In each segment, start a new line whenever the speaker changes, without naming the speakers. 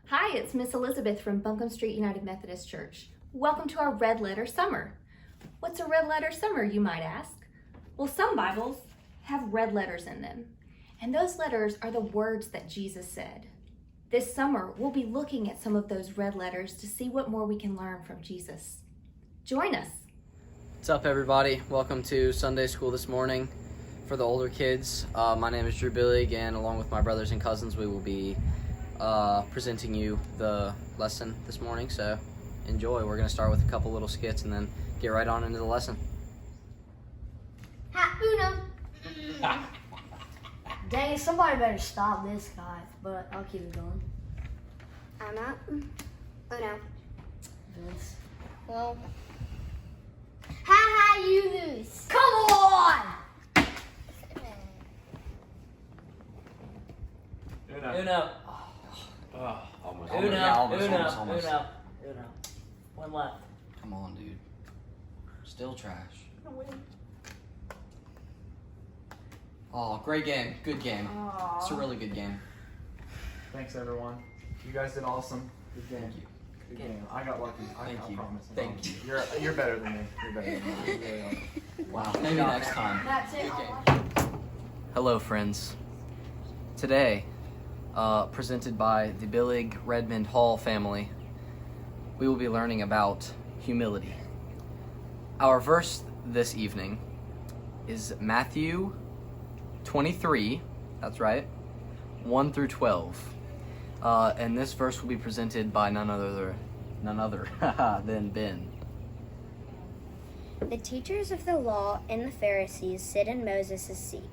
Hi, it's Miss Elizabeth from Buncombe Street United Methodist Church. Welcome to our Red Letter Summer. What's a Red Letter Summer, you might ask? Well, some Bibles have red letters in them, and those letters are the words that Jesus said. This summer, we'll be looking at some of those red letters to see what more we can learn from Jesus. Join us.
What's up, everybody? Welcome to Sunday School this morning. For the older kids, my name is Drew Billig, and along with my brothers and cousins, we will be presenting you the lesson this morning, so enjoy. We're going to start with a couple little skits and then get right on into the lesson.
Ha, Uno.
Dang, somebody better stop this guy, but I'll keep it going.
I'm up. Uno.
Vince.
Well. Ha, you lose.
Come on!
Uno.
Almost.
Uno. One left.
Come on, dude. Still trash. Oh, great game. Good game.
Aww.
It's a really good game.
Thanks, everyone. You guys did awesome. Good game.
Thank you.
Good game. I got lucky. I promise.
Thank you.
You're better than me. You're better than me. You really are.
Wow. Maybe next time.
That's it.
Hello, friends. Today, presented by the Billig Redmond Hall family, we will be learning about humility. Our verse this evening is Matthew 23, that's right, 1 through 12. And this verse will be presented by none other than Ben.
The teachers of the law and the Pharisees sit in Moses' seat.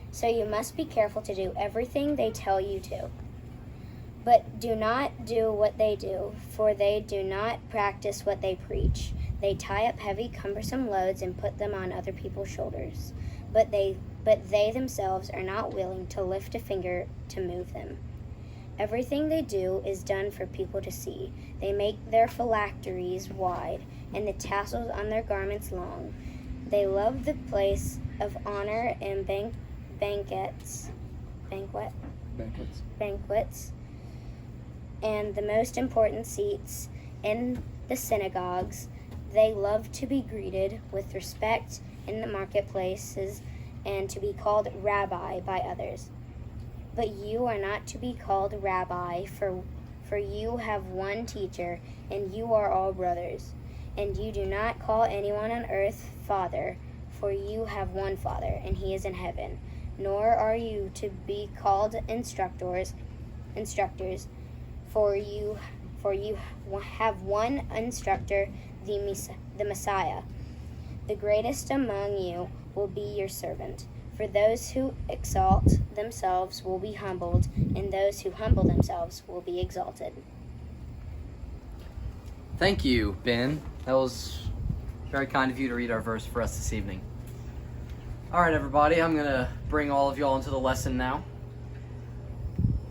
So you must be careful to do everything they tell you to. But do not do what they do, for they do not practice what they preach. They tie up heavy, cumbersome loads and put them on other people's shoulders. But they themselves are not willing to lift a finger to move them. Everything they do is done for people to see. They make their phylacteries wide and the tassels on their garments long. They love the place of honor and banquets, and the most important seats in the synagogues. They love to be greeted with respect in the marketplaces and to be called rabbi by others. But you are not to be called rabbi, for you have one teacher, and you are all brothers. And you do not call anyone on earth Father, for you have one Father, and he is in heaven. Nor are you to be called instructors, for you have one instructor, the Messiah. The greatest among you will be your servant. For those who exalt themselves will be humbled, and those who humble themselves will be exalted.
Thank you, Ben. That was very kind of you to read our verse for us this evening. All right, everybody, I'm going to bring all of y'all into the lesson now.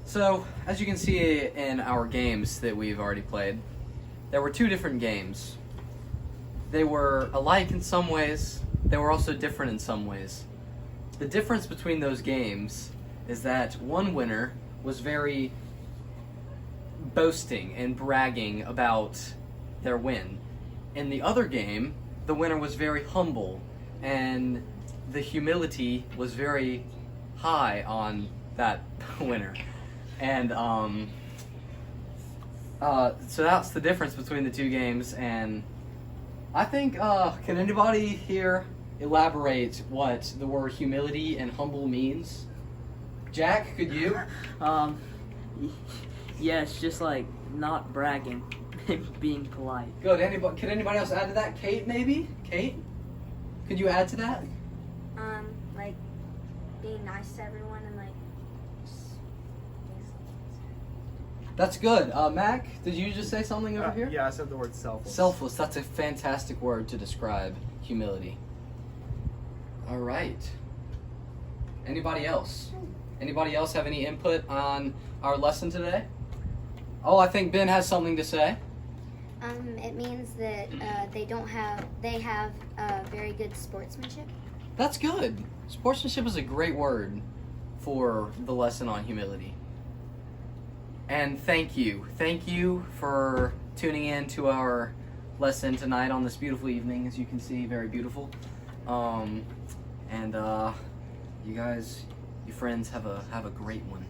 So, as you can see in our games that we've already played, there were two different games. They were alike in some ways. They were also different in some ways. The difference between those games is that one winner was very boasting and bragging about their win. In the other game, the winner was very humble, and the humility was very high on that winner. And so that's the difference between the two games. And I think, can anybody here elaborate what the word humility and humble means? Jack, could you?
Yes, just like not bragging, being polite.
Good. Can anybody else add to that? Kate, maybe? Kate? Could you add to that?
Like being nice to everyone and like.
That's good. Mac, did you just say something over here?
Yeah, I said the word selfless.
Selfless. That's a fantastic word to describe humility. All right. Anybody else? Anybody else have any input on our lesson today? Oh, I think Ben has something to say.
It means that they have very good sportsmanship.
That's good. Sportsmanship is a great word for the lesson on humility. And thank you. Thank you for tuning in to our lesson tonight on this beautiful evening. As you can see, very beautiful. You guys, you friends, have a great one.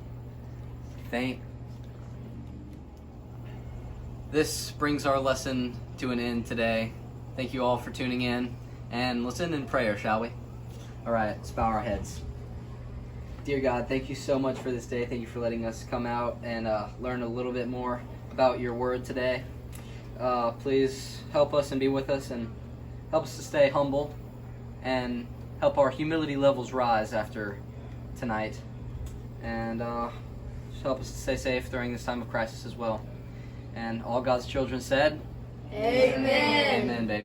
This brings our lesson to an end today. Thank you all for tuning in, and let's end in prayer, shall we? All right, let's bow our heads. Dear God, thank you so much for this day. Thank you for letting us come out and learn a little bit more about your word today. Please help us and be with us, and help us to stay humble, and help our humility levels rise after tonight. And just help us to stay safe during this time of crisis as well. And all God's children said,
Amen.
Amen, baby.